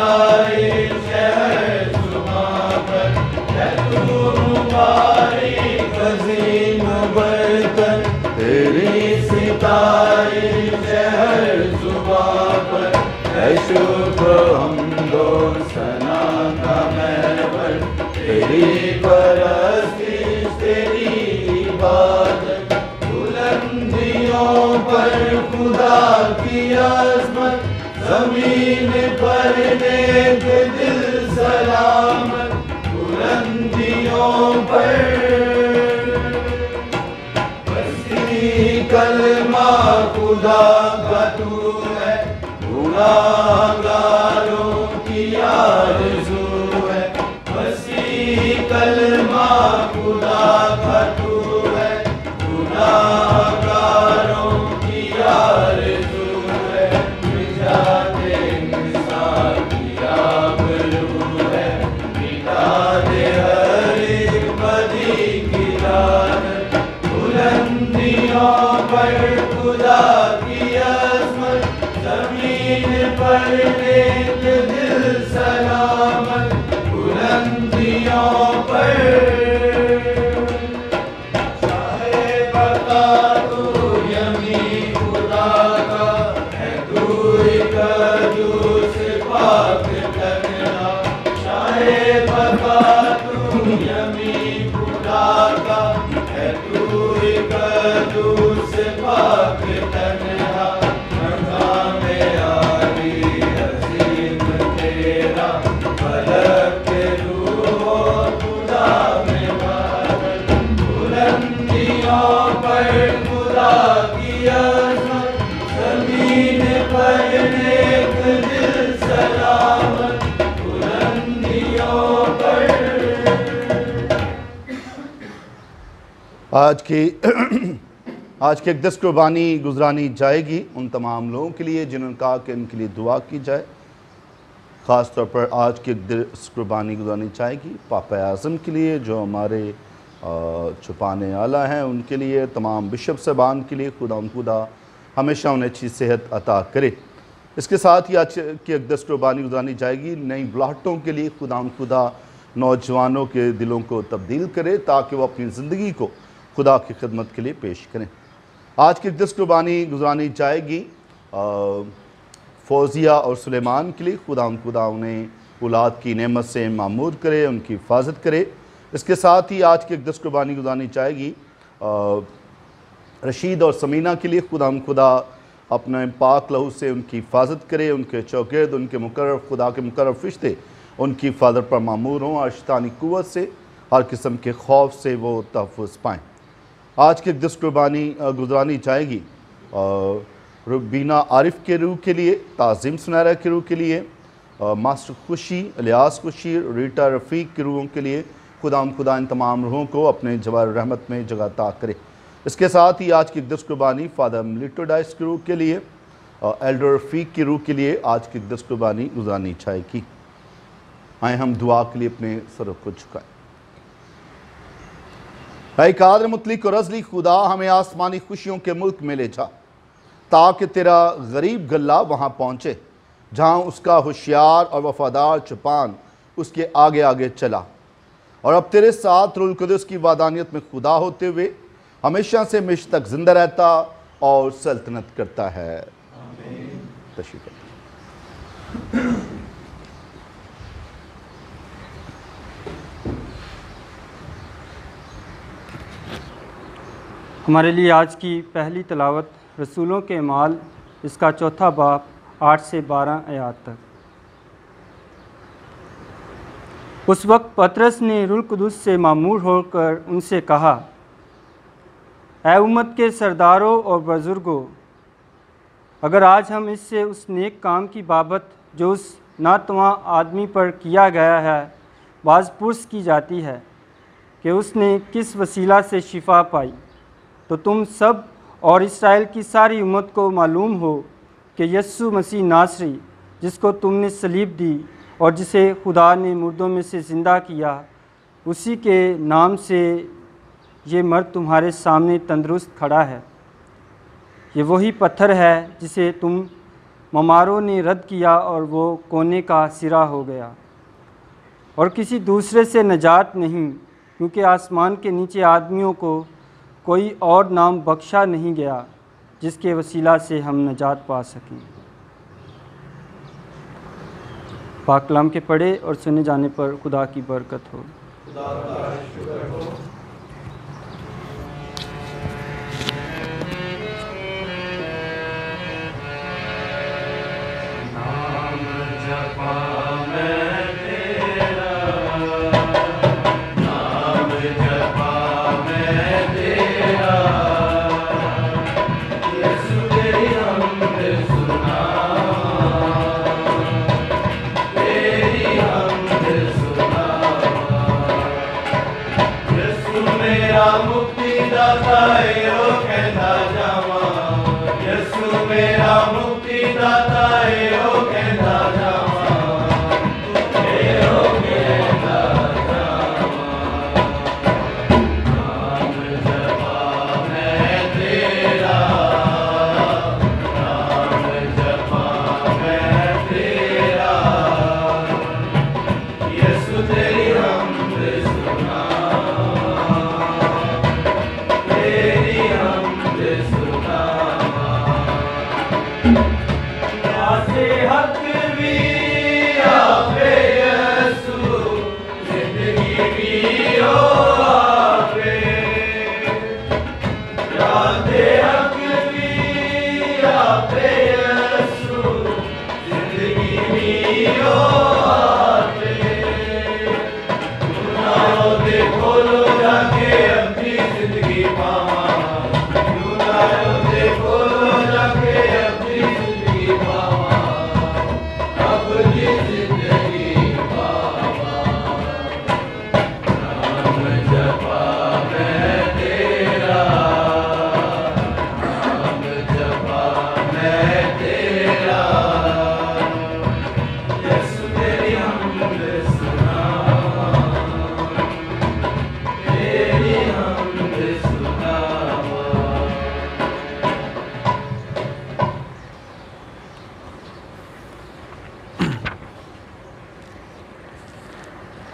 ستائے شہر زباں پر ہے تو مبارک عظیم برتن تیری ستائے شہر زباں پر ہے شکر حمد و ثنا کا محور تیری پرستش تیری عبادت بلندیوں پر خدا کی عظمت زمین پر نیک دل سلامت بلندیوں پر وسیع کلمہ خدا کا تو ہے گناہگاروں کی آرزو ہے وسیع کلمہ خدا کا تو ہے گناہگاروں کی آرزو ہے نجات انسان کی آبرو ہے مٹا دے ہر ایک بدی کی لعنت بلندیوں پر خدا کی عظمت زمین پر نیک دل سلامت بلندیوں پر شاہ بقا تو یمی خدا کا ہے تو ایک قدوس پاک تنہا شاہ بقا تو یمی خدا کا ہے تو ایک قدوس پاک تنہا مقام عالی عظیم تیرا فلک کے روح خدا میں بادل بلندیوں پر خدا کی عظمت زمین پر نیک دل سلامت بلندیوں پر آج کی اقدس قربانی گزرانی جائے گی ان تمام لوگوں کے لیے جنہوں نے کہا کہ ان کے لیے دعا کی جائے خاص طور پر آج کی اقدس قربانی گزرانی جائے گی پاپا اعظم کے لیے جو ہمارے چھپانے والا ہیں ان کے لیے تمام بشپ صاحبان کے لیے خدا ہمیشہ انہیں اچھی صحت عطا کرے اس کے ساتھ ہی آج کی اقدس قربانی گزرانی جائے گی نئی بلاہٹوں کے لیے خدا نوجوانوں کے دلوں کو تبدیل کرے تاکہ وہ اپنی زندگی کو خدا کی خدمت کے لیے پیش کریں آج کی اقدس قربانی گزرانی جائے گی فوزیہ اور سلیمان کے لیے خدا انہیں اولاد کی نعمت سے معمور کرے ان کی حفاظت کرے اس کے ساتھ ہی آج کی اقدس قربانی گزرانی جائے گی رشید اور سمینہ کے لیے خدا اپنے پاک لہو سے ان کی حفاظت کرے ان کے چوگرد ان کے خدا کے مقرر فرشتے ان کی حفاظت پر معمور ہوں اور شیطانی قوت سے ہر قسم کے خوف سے وہ تحفظ پائیں آج کی اقدس قربانی گزرانی جائے گی ربینہ عارف کے روح کے لیے تعظیم سنیرہ کے روح کے لیے ماسٹر خوشی الیاس خوشی ریٹا رفیق کے روحوں کے لیے خدا ان تمام روحوں کو اپنے جوار رحمت میں جگہ عطا کرے اس کے ساتھ ہی آج کی اقدس قربانی فادر ملیٹو ڈائس کے روح کے لیے ایلڈر رفیق کی روح کے لیے آج کی اقدس قربانی گزرانی جائے گی آئیں ہم دعا کے لیے اپنے سروں کو جھکائیں اے قادر مطلق اور ازلی خدا ہمیں آسمانی خوشیوں کے ملک میں لے جا تاکہ تیرا غریب گلہ وہاں پہنچے جہاں اس کا ہوشیار اور وفادار چپان اس کے آگے آگے چلا اور اب تیرے ساتھ روح القدس کی وحدانیت میں خدا ہوتے ہوئے ہمیشہ سے ہمیشہ تک زندہ رہتا اور سلطنت کرتا ہے تشریف ہمارے لیے آج کی پہلی تلاوت رسولوں کے اعمال اس کا 4 باب 8 سے 12 آیات تک۔ اس وقت پطرس نے روح القدس سے معمور ہو کر ان سے کہا، اے امت کے سرداروں اور بزرگوں، اگر آج ہم اس سے اس نیک کام کی بابت جو اس ناتواں آدمی پر کیا گیا ہے باز پرس کی جاتی ہے کہ اس نے کس وسیلہ سے شفا پائی، تو تم سب اور اسرائیل کی ساری امت کو معلوم ہو کہ یسوع مسیح ناصری جس کو تم نے صلیب دی اور جسے خدا نے مردوں میں سے زندہ کیا، اسی کے نام سے یہ مرد تمہارے سامنے تندرست کھڑا ہے۔ یہ وہی پتھر ہے جسے تم مماروں نے رد کیا اور وہ کونے کا سرا ہو گیا، اور کسی دوسرے سے نجات نہیں، کیونکہ آسمان کے نیچے آدمیوں کو کوئی اور نام بخشا نہیں گیا جس کے وسیلہ سے ہم نجات پا سکیں۔ پاک کلام کے پڑھے اور سنے جانے پر خدا کی برکت ہو۔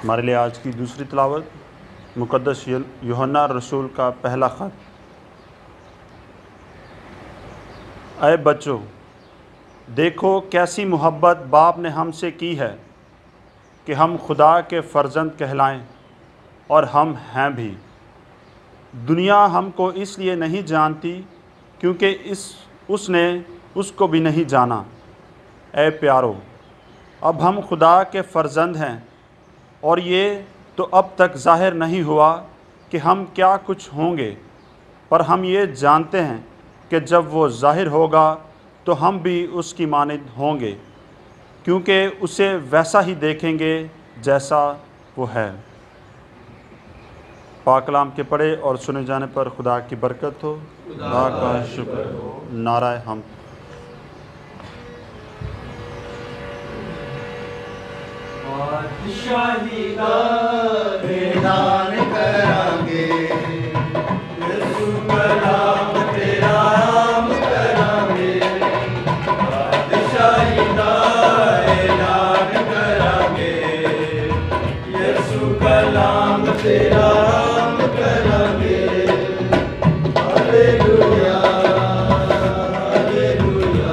ہمارے لیے آج کی دوسری تلاوت مقدس یوحنا رسول کا پہلا خط۔ اے بچوں، دیکھو کیسی محبت باپ نے ہم سے کی ہے کہ ہم خدا کے فرزند کہلائیں، اور ہم ہیں بھی۔ دنیا ہم کو اس لیے نہیں جانتی کیونکہ اس نے اس کو بھی نہیں جانا۔ اے پیارو، اب ہم خدا کے فرزند ہیں، اور یہ تو اب تک ظاہر نہیں ہوا کہ ہم کیا کچھ ہوں گے، پر ہم یہ جانتے ہیں کہ جب وہ ظاہر ہوگا تو ہم بھی اس کی مانند ہوں گے، کیونکہ اسے ویسا ہی دیکھیں گے جیسا وہ ہے۔ پاک کلام کے پڑھے اور سنے جانے پر خدا کی برکت ہو۔ خدا کا شکر ہو۔ نعرہ حمد۔ بادشاہی دا اعلان کریں گے، یسوع کلام تیرا عام کریں گے۔ بادشاہی دا اعلان کریں گے، یسوع کلام تیرا عام کریں گے۔ ہاللویا ہاللویا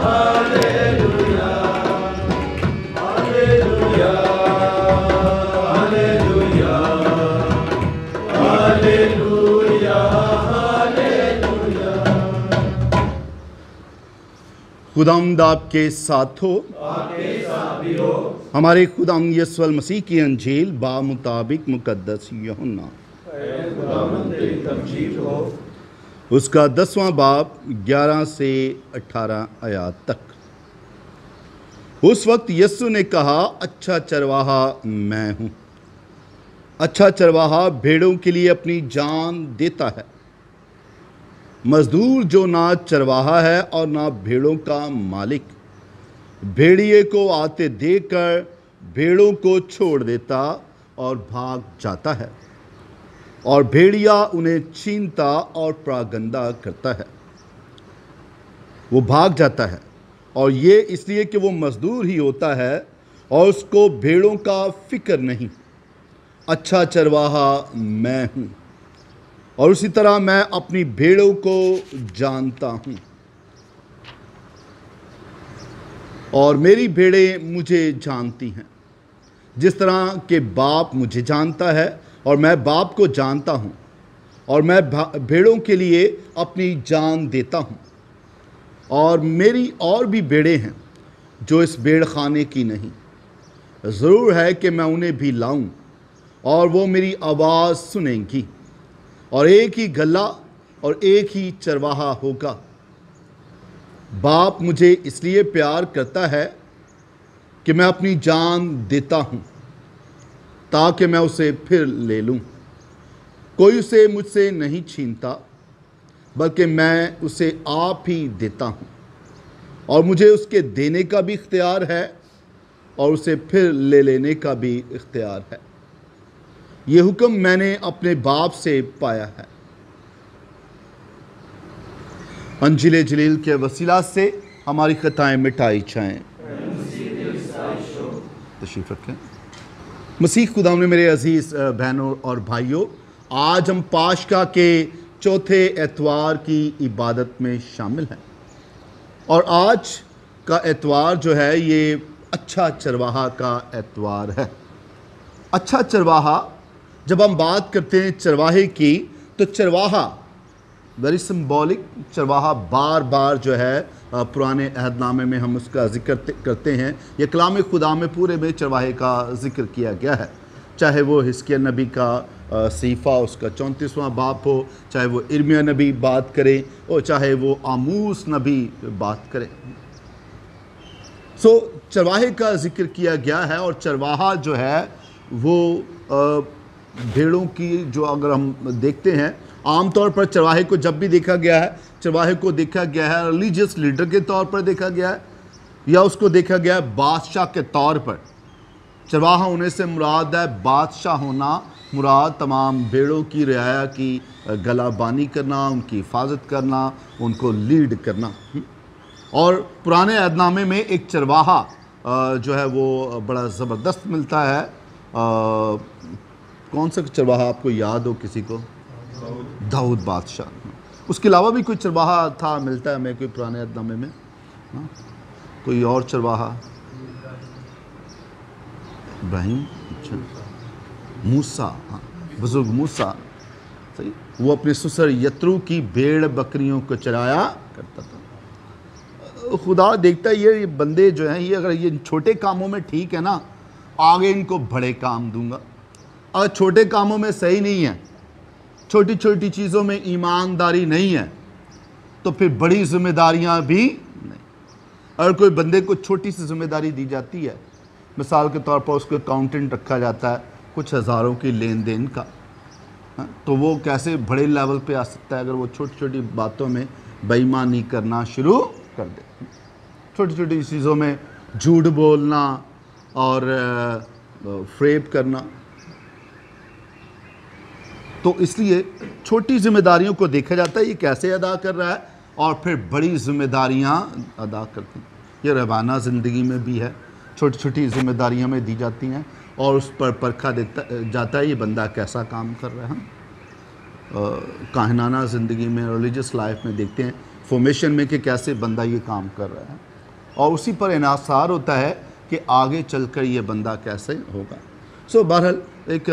ہاللویا خداوند آپ کے ساتھ ہو۔ ہمارے خداوند یسوع المسیح کی انجیل بمطابق مقدس یوحنا اس کا 10واں باب 11 سے 18 آیات تک۔ اس وقت یسوع نے کہا، اچھا چرواہا میں ہوں۔ اچھا چرواہا بھیڑوں کے لیے اپنی جان دیتا ہے۔ مزدور جو نہ چرواہا ہے اور نہ بھیڑوں کا مالک، بھیڑیے کو آتے دیکھ کر بھیڑوں کو چھوڑ دیتا اور بھاگ جاتا ہے، اور بھیڑیا انہیں چھینتا اور پراگندہ کرتا ہے۔ وہ بھاگ جاتا ہے، اور یہ اس لیے کہ وہ مزدور ہی ہوتا ہے اور اس کو بھیڑوں کا فکر نہیں۔ اچھا چرواہا میں ہوں، اور اسی طرح میں اپنی بھیڑوں کو جانتا ہوں، اور میری بھیڑیں مجھے جانتی ہیں، جس طرح کہ باپ مجھے جانتا ہے اور میں باپ کو جانتا ہوں، اور میں بھیڑوں کے لیے اپنی جان دیتا ہوں۔ اور میری اور بھی بھیڑیں ہیں جو اس بھیڑ خانے کی نہیں، ضرور ہے کہ میں انہیں بھی لاؤں، اور وہ میری آواز سنیں گی، اور ایک ہی گلہ اور ایک ہی چرواہا ہوگا۔ باپ مجھے اس لیے پیار کرتا ہے کہ میں اپنی جان دیتا ہوں تاکہ میں اسے پھر لے لوں۔ کوئی اسے مجھ سے نہیں چھینتا، بلکہ میں اسے آپ ہی دیتا ہوں، اور مجھے اس کے دینے کا بھی اختیار ہے اور اسے پھر لے لینے کا بھی اختیار ہے۔ یہ حکم میں نے اپنے باپ سے پایا ہے۔ انجیل جلیل کے وسیلہ سے ہماری خطائیں مٹائی جائیں۔ تشریف رکھیں۔ مسیح خدا میں میرے عزیز بہنوں اور بھائیوں، آج ہم پاشکا کے چوتھے اتوار کی عبادت میں شامل ہیں، اور آج کا اتوار جو ہے یہ اچھا چرواہا کا اتوار ہے۔ اچھا چرواہا، جب ہم بات کرتے ہیں چرواہے کی، تو چرواہا ویری سمبولک، چرواہا بار بار جو ہے پرانے عہد نامے میں ہم اس کا ذکر کرتے ہیں۔ یہ کلام خدا میں پورے میں چرواہے کا ذکر کیا گیا ہے، چاہے وہ حزقیہ نبی کا صحیفہ اس کا 34واں باب ہو، چاہے وہ ارمیہ نبی بات کرے، اور چاہے وہ آموس نبی بات کرے۔ چرواہے کا ذکر کیا گیا ہے، اور چرواہا جو ہے وہ بھیڑوں کی، جو اگر ہم دیکھتے ہیں عام طور پر چرواہے کو جب بھی دیکھا گیا ہے، چرواہے کو دیکھا گیا ہے ریلیجیس لیڈر کے طور پر دیکھا گیا ہے، یا اس کو دیکھا گیا ہے بادشاہ کے طور پر۔ چرواہا ہونے سے مراد ہے بادشاہ ہونا، مراد تمام بھیڑوں کی رعایا کی گلہ بانی کرنا، ان کی حفاظت کرنا، ان کو لیڈ کرنا۔ اور پرانے عہد نامے میں ایک چرواہا جو ہے وہ بڑا زبردست ملتا ہے۔ کون سا چرواہا آپ کو یاد ہو کسی کو؟ داؤد بادشاہ۔ اس کے علاوہ بھی کوئی چرواہا تھا، ملتا ہے ہمیں کوئی پرانے عہد نامے میں؟ کوئی اور چرواہا؟ ابراہیم، اچھا، موسیٰ، بزرگ موسیٰ، صحیح، وہ اپنے سسر یترو کی بھیڑ بکریوں کو چرایا کرتا تھا۔ خدا دیکھتا ہے یہ بندے جو ہیں، یہ اگر یہ چھوٹے کاموں میں ٹھیک ہے نا، آگے ان کو بڑے کام دوں گا۔ اگر چھوٹے کاموں میں صحیح نہیں ہے، چھوٹی چھوٹی چیزوں میں ایمانداری نہیں ہے، تو پھر بڑی ذمہ داریاں بھی نہیں۔ اگر کوئی بندے کو چھوٹی سی ذمہ داری دی جاتی ہے، مثال کے طور پر اس کو اکاؤنٹنٹ رکھا جاتا ہے کچھ ہزاروں کی لین دین کا، تو وہ کیسے بڑے لیول پہ آ سکتا ہے اگر وہ چھوٹی چھوٹی باتوں میں بے ایمانی کرنا شروع کر دے، چھوٹی چھوٹی چیزوں میں جھوٹ بولنا اور فریب کرنا۔ تو اس لیے چھوٹی ذمہ داریوں کو دیکھا جاتا ہے یہ کیسے ادا کر رہا ہے، اور پھر بڑی ذمہ داریاں ادا کرتے ہیں۔ یہ روزانہ زندگی میں بھی ہے، چھوٹی چھوٹی ذمہ داریاں میں دی جاتی ہیں، اور اس پر پرکھا جاتا ہے یہ بندہ کیسا کام کر رہا ہے۔ کاہنانہ زندگی میں، ریلیجس لائف میں دیکھتے ہیں فارمیشن میں کہ کیسے بندہ یہ کام کر رہا ہے، اور اسی پر انحصار ہوتا ہے کہ آگے چل کر یہ بندہ کیسے ہوگا۔ بہرحال ایک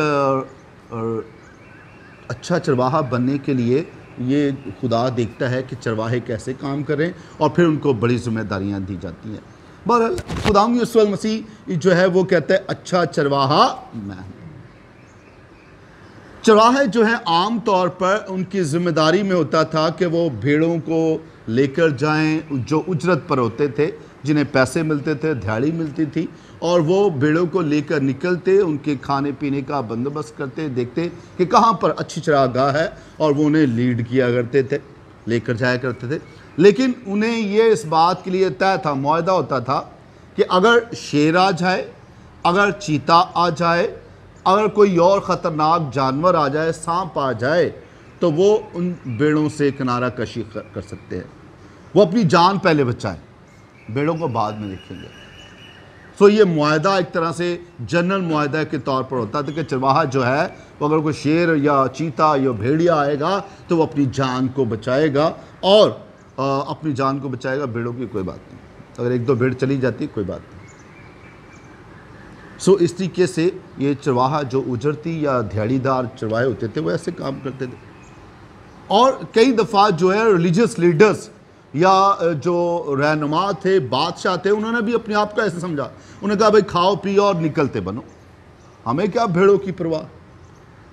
اچھا چرواہا بننے کے لیے یہ خدا دیکھتا ہے کہ چرواہے کیسے کام کریں، اور پھر ان کو بڑی ذمہ داریاں دی جاتی ہیں۔ بہرحال خدا یسوع المسیح جو ہے وہ کہتا ہے اچھا چرواہا میں ہوں۔ چرواہے جو ہیں عام طور پر ان کی ذمہ داری میں ہوتا تھا کہ وہ بھیڑوں کو لے کر جائیں، جو اجرت پر ہوتے تھے، جنہیں پیسے ملتے تھے، دھیاڑی ملتی تھی، اور وہ بھیڑوں کو لے کر نکلتے، ان کے کھانے پینے کا بندوبست کرتے، دیکھتے کہ کہاں پر اچھی چراگاہ ہے، اور وہ انہیں لیڈ کیا کرتے تھے، لے کر جایا کرتے تھے۔ لیکن انہیں یہ اس بات کے لیے طے تھا، معاہدہ ہوتا تھا کہ اگر شیر آ جائے، اگر چیتا آ جائے، اگر کوئی اور خطرناک جانور آ جائے، سانپ آ جائے، تو وہ ان بیڑوں سے کنارہ کشی کر سکتے ہیں۔ وہ اپنی جان پہلے بچائیں، بھیڑوں کو بعد میں دیکھیں گے۔ سو یہ معاہدہ ایک طرح سے جنرل معاہدہ کے طور پر ہوتا ہے کہ چرواہا جو ہے وہ اگر کوئی شیر یا چیتا یا بھیڑیا آئے گا تو وہ اپنی جان کو بچائے گا، اور اپنی جان کو بچائے گا، بھیڑوں کی کوئی بات نہیں، اگر ایک دو بھیڑ چلی جاتی کوئی بات نہیں۔ سو اس طریقے سے یہ چرواہا جو اجرتی یا دھیاڑی دار چرواہے ہوتے تھے وہ ایسے کام کرتے تھے۔ اور کئی دفعہ جو ہے ریلیجیس لیڈرز یا جو رہنما تھے، بادشاہ تھے، انہوں نے بھی اپنے آپ کو ایسے سمجھا، انہوں نے کہا بھائی کھاؤ پیو اور نکلتے بنو، ہمیں کیا بھیڑوں کی پرواہ۔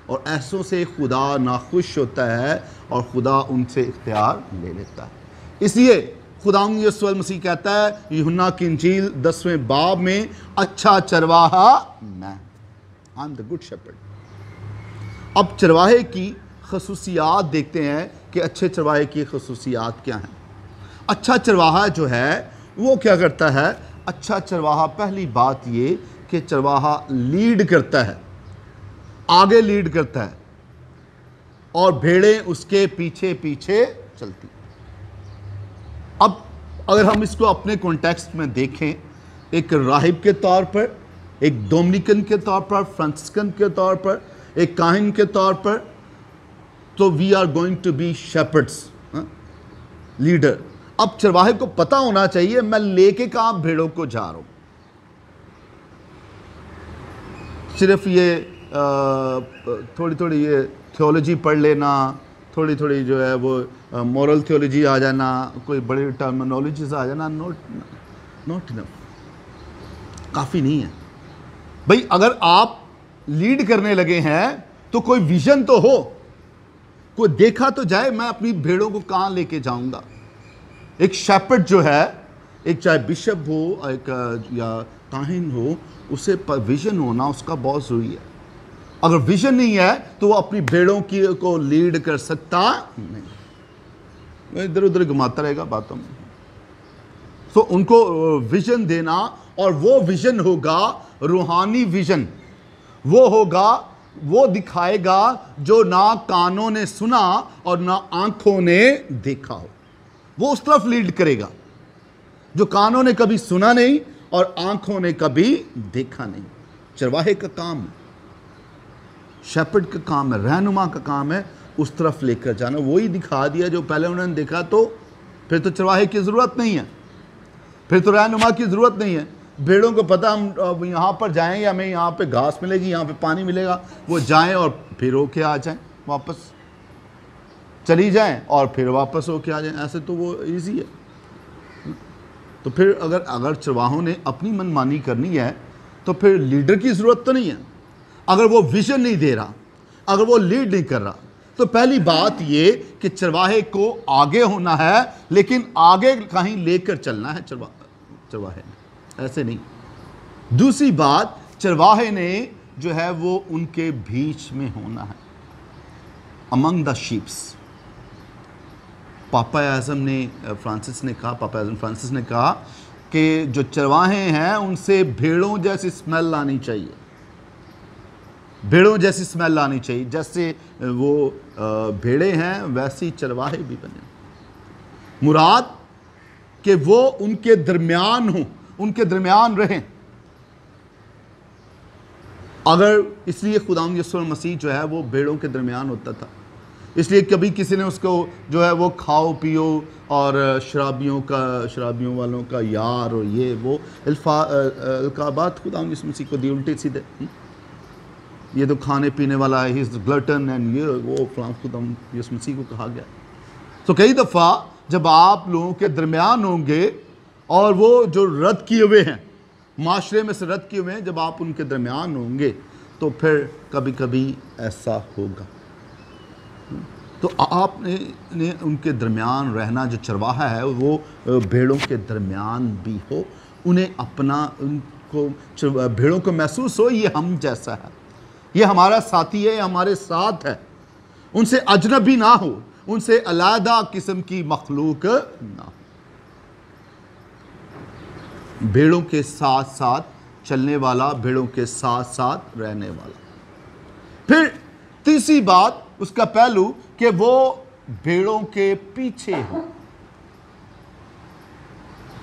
اور ایسوں سے خدا ناخوش ہوتا ہے اور خدا ان سے اختیار لے لیتا ہے۔ اس لیے خداوند یسوع المسیح کہتا ہے یوحنا کی انجیل 10ویں باب میں، اچھا چرواہا میں، I am the good Shepard. اب چرواہے کی خصوصیات دیکھتے ہیں کہ اچھے چرواہے کی خصوصیات کیا ہیں۔ اچھا چرواہا جو ہے وہ کیا کرتا ہے؟ اچھا چرواہا، پہلی بات یہ کہ چرواہا لیڈ کرتا ہے، آگے لیڈ کرتا ہے، اور بھیڑیں اس کے پیچھے پیچھے چلتی۔ اب اگر ہم اس کو اپنے کانٹیکسٹ میں دیکھیں، ایک راہب کے طور پر، ایک ڈومنیکن کے طور پر، فرانسسکن کے طور پر، ایک کاہن کے طور پر، تو we are going to be shepherds, leader. اب چرواہے کو پتہ ہونا چاہیے میں لے کے کہاں بھیڑوں کو جا رہا ہوں۔ صرف یہ تھوڑی تھوڑی یہ تھیولوجی پڑھ لینا، تھوڑی تھوڑی جو ہے وہ مورل تھیولوجی آ جانا، کوئی بڑی ٹرمنالوجیز آ جانا، نوٹ انف، کافی نہیں ہے۔ بھئی اگر آپ لیڈ کرنے لگے ہیں تو کوئی ویژن تو ہو، کوئی دیکھا تو جائے میں اپنی بھیڑوں کو کہاں لے کے جاؤں گا۔ ایک شیپرڈ جو ہے، ایک چاہے بشپ ہو ایک یا کاہن ہو، اسے ویژن ہونا اس کا بہت ضروری ہے۔ اگر ویژن نہیں ہے تو وہ اپنی بھیڑوں کی کو لیڈ کر سکتا نہیں، ادھر ادھر گھماتا رہے گا باتوں میں۔ تو ان کو ویژن دینا، اور وہ ویژن ہوگا روحانی ویژن، وہ ہوگا، وہ دکھائے گا جو نہ کانوں نے سنا اور نہ آنکھوں نے دیکھا ہو، وہ اس طرف لیڈ کرے گا جو کانوں نے کبھی سنا نہیں اور آنکھوں نے کبھی دیکھا نہیں۔ چرواہے کا کام ہے، شیپرڈ کا کام ہے، رہنما کا کام ہے اس طرف لے کر جانا۔ وہی دکھا دیا جو پہلے انہوں نے دیکھا، تو پھر تو چرواہے کی ضرورت نہیں ہے، پھر تو رہنما کی ضرورت نہیں ہے۔ بھیڑوں کو پتہ ہم یہاں پر جائیں گے، ہمیں یہاں پہ گھاس ملے گی، یہاں پہ پانی ملے گا، وہ جائیں اور پھر ہو کے آ جائیں، واپس چلی جائیں اور پھر واپس ہو کے آ جائیں، ایسے تو وہ ایزی ہے۔ تو پھر اگر چرواہوں نے اپنی من مانی کرنی ہے تو پھر لیڈر کی ضرورت تو نہیں ہے۔ اگر وہ ویژن نہیں دے رہا، اگر وہ لیڈ نہیں کر رہا، تو پہلی بات یہ کہ چرواہے کو آگے ہونا ہے، لیکن آگے کہیں لے کر چلنا ہے چرواہے نے، ایسے نہیں۔ دوسری بات، چرواہے نے جو ہے وہ ان کے بیچ میں ہونا ہے، among the sheeps۔ پاپا اعظم نے پاپا اعظم فرانسس نے کہا کہ جو چرواہے ہیں ان سے بھیڑوں جیسی سمیل آنی چاہیے، بھیڑوں جیسی سمیل آنی چاہیے، جیسے وہ بھیڑے ہیں ویسی چرواہے بھی بنے۔ مراد کہ وہ ان کے درمیان ہوں، ان کے درمیان رہیں۔ اگر اس لیے خداوند یسوع المسیح جو ہے وہ بھیڑوں کے درمیان ہوتا تھا، اس لیے کبھی کسی نے اس کو جو ہے وہ کھاؤ پیو اور شرابیوں والوں کا یار اور یہ وہ القابات خداوند یسوع مسیح کو دی الٹے سیدھے، یہ تو کھانے پینے والا ہے، ہی از گلٹن اینڈ یہ وہ فلاں، خداوند یسوع مسیح کو کہا گیا۔ تو کئی دفعہ جب آپ لوگوں کے درمیان ہوں گے اور وہ جو رد کیے ہوئے ہیں، معاشرے میں سے رد کیے ہوئے ہیں، جب آپ ان کے درمیان ہوں گے تو پھر کبھی کبھی ایسا ہوگا۔ تو آپ نے ان کے درمیان رہنا، جو چرواہا ہے وہ بھیڑوں کے درمیان بھی ہو، انہیں اپنا، ان کو بھیڑوں کو محسوس ہو یہ ہم جیسا ہے، یہ ہمارا ساتھی ہے، یہ ہمارے ساتھ ہے، ان سے اجنبی نہ ہو، ان سے علیحدہ قسم کی مخلوق نہ ہو، بھیڑوں کے ساتھ ساتھ چلنے والا، بھیڑوں کے ساتھ ساتھ رہنے والا۔ پھر تیسری بات، اس کا پہلو کہ وہ بھیڑوں کے پیچھے ہو،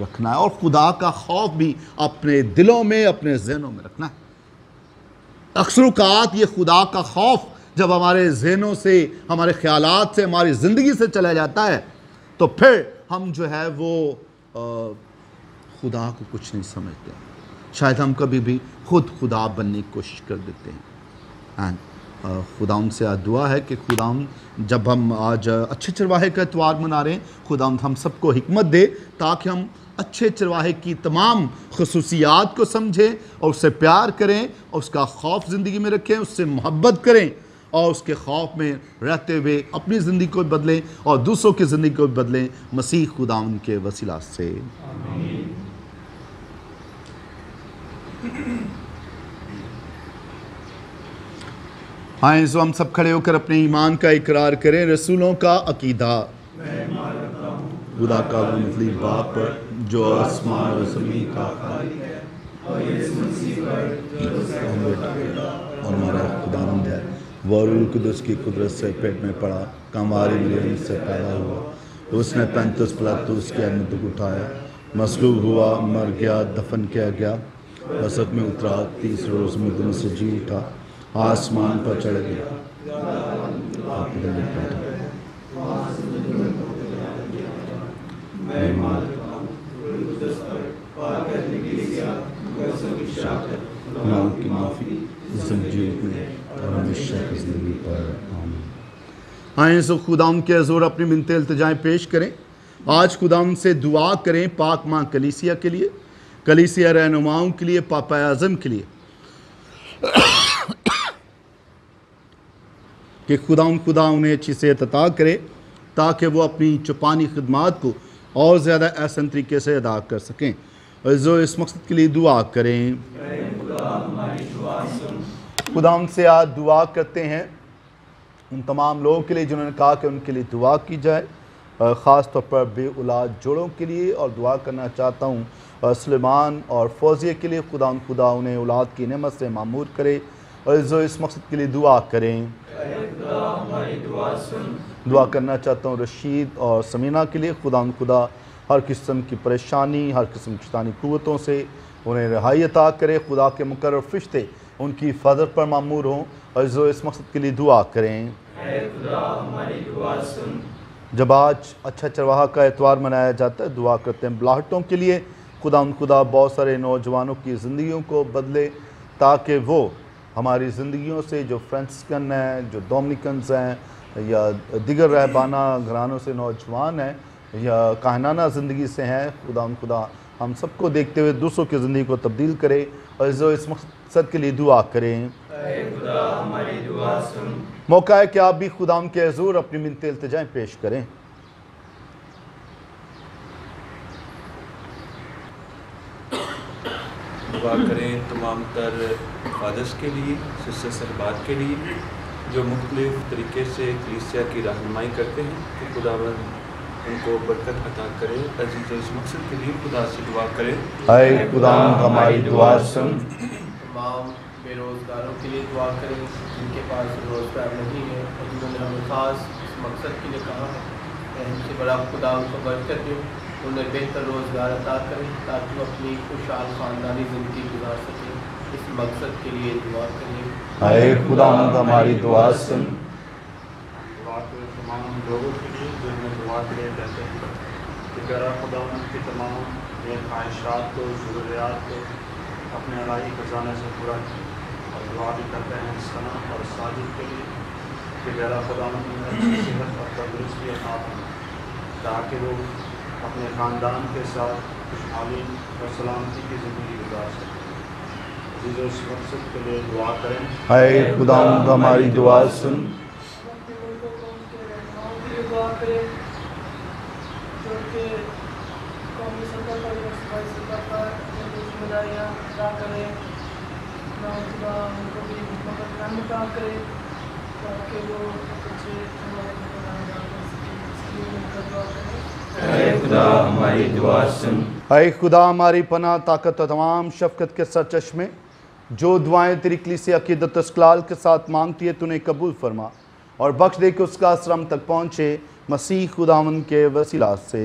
رکھنا ہے اور خدا کا خوف بھی اپنے دلوں میں اپنے ذہنوں میں رکھنا ہے۔ اکثر اوقات یہ خدا کا خوف جب ہمارے ذہنوں سے ہمارے خیالات سے ہماری زندگی سے چلا جاتا ہے تو پھر ہم جو ہے وہ خدا کو کچھ نہیں سمجھتے، شاید ہم کبھی بھی خود خدا بننے کی کوشش کر دیتے ہیں۔ خدا ان سے دعا ہے کہ خدا جب ہم آج اچھے چرواہے کا اتوار منا رہے ہیں، خدا ہم سب کو حکمت دے تاکہ ہم اچھے چرواہے کی تمام خصوصیات کو سمجھیں اور اس سے پیار کریں اور اس کا خوف زندگی میں رکھیں، اس سے محبت کریں اور اس کے خوف میں رہتے ہوئے اپنی زندگی کو بھی بدلیں اور دوسروں کی زندگی کو بھی بدلیں، مسیح خدا ان کے وسیلہ سے۔ آئیں سو ہم سب کھڑے ہو کر اپنے ایمان کا اقرار کریں۔ رسولوں کا عقیدہ۔ خدا کا مطلب باپ پر جو آسمان اور زمین کا خالق ہے اور ہمارا خداوند ہے، وہ روح القدس کی قدرت سے پیٹ میں پڑا، ہماری ملین سے پیدا ہوا، اس نے 35 پلاطوس کے اندر تک اٹھایا، مصلوب ہوا، مر گیا، دفن کیا گیا، وسط میں اترا، تیسرے روز مردوں سے جی اٹھا، آسمان پر چڑھ گیا۔ کی معافی اور ہمیشہ کی زندگی پر آمین۔ آئیں سو خدا ان کے حضور اپنی منتیں التجائیں پیش کریں۔ آج خدا ان سے دعا کریں پاک ماں کلیسیا کے لیے، کلیسیا رہنماؤں کے لیے، پاپا اعظم کے لیے، کہ خدا انہیں اچھی صحت عطا کرے تاکہ وہ اپنی چوپانی خدمات کو اور زیادہ احسن طریقے سے ادا کر سکیں۔ اس مقصد کے لیے دعا کریں۔ خدا ان سے آج دعا کرتے ہیں ان تمام لوگوں کے لیے جنہوں نے کہا کہ ان کے لیے دعا کی جائے، خاص طور پر بے اولاد جوڑوں کے لیے، اور دعا کرنا چاہتا ہوں سلیمان اور فوزیہ کے لیے، خدا انہیں اولاد کی نعمت سے معمور کرے، اور اس مقصد کے لیے دعا کریں۔ دعا کرنا چاہتا ہوں رشید اور سمینہ کے لیے، خدا ہر قسم کی پریشانی، ہر قسم کی شیطانی قوتوں سے انہیں رہائی عطا کرے، خدا کے مقرر فرشتے ان کی حفاظت پر معمور ہوں، اور اس مقصد کے لیے دعا کریں۔ جب آج اچھا چرواہا کا اتوار منایا جاتا ہے، دعا کرتے ہیں بلاہٹوں کے لیے، خدا بہت سارے نوجوانوں کی زندگیوں کو بدلے تاکہ وہ ہماری زندگیوں سے جو فرانسسکن ہیں، جو ڈومنیکنز ہیں، یا دیگر رہبانہ گھرانوں سے نوجوان ہیں، یا کاہنانہ زندگی سے ہیں، خدا ہم سب کو دیکھتے ہوئے دوسروں کی زندگی کو تبدیل کرے، اور اس مقصد کے لیے دعا کریں۔ موقع ہے کہ آپ بھی خدا ان کے حضور اپنی منتیں التجائیں پیش کریں۔ دعا کریں تمام تر فادرز کے لیے، سسٹر صاحبات کے لیے جو مختلف طریقے سے کلیسیا کی رہنمائی کرتے ہیں، کہ خداوند ان کو برکت عطا کرے۔ عزیز اس مقصد کے لیے خدا سے دعا کریں۔ اے خدا ہماری دعا سن۔ تمام بے روزگاروں کے لیے دعا کریں جن کے پاس روزگار نہیں ہے اور جنہوں نے ہمیں خاص اس مقصد کے لیے کہا ہے کہ ہم سے بڑا خدا ان کو برکت دے، انہیں بہتر روزگار عطا کریں تاکہ وہ اپنی خوشحال خاندانی زندگی گزار سکیں۔ اس مقصد کے لیے دعا کریں۔ اے خدا ہماری دعا سن۔ دعا کریں تمام لوگوں کے لیے جو ہمیں دعا کے لیے کہتے ہیں کہ پیارا خدا ان کی تمام خواہشات کو، ضروریات کو اپنے الہی خزانے سے پورا کریں، اور دعا بھی کرتے ہیں ثنا اور ساجد کے لیے کہ پیارا خدا انہیں اچھی صحت اور تندرستی عطا فرمائے تاکہ وہ اپنے خاندان کے ساتھ خوشحالی اور سلامتی کی زندگی گزار سکیں۔ عزیز اس مقصد کے لیے دعا کریں۔ اے خدا ہماری دعا سن۔ دعا کریں جو کہ قومی سطح پر یا صوبائی سطح پر اپنی ذمہ داریاں ادا کریں، خدا ان کو بھی مدد عطا کرے تاکہ وہ اچھے اے خدا ہماری دعا سن۔ اے خدا ہماری پناہ، طاقت و تمام شفقت کے سرچشمے، جو دعائیں تیری کلیسیا عقیدت و استقلال کے ساتھ مانگتی ہے تو انہیں قبول فرما اور بخش دے کہ اس کا اثر ہم تک پہنچے، مسیح خداوند کے وسیلہ سے۔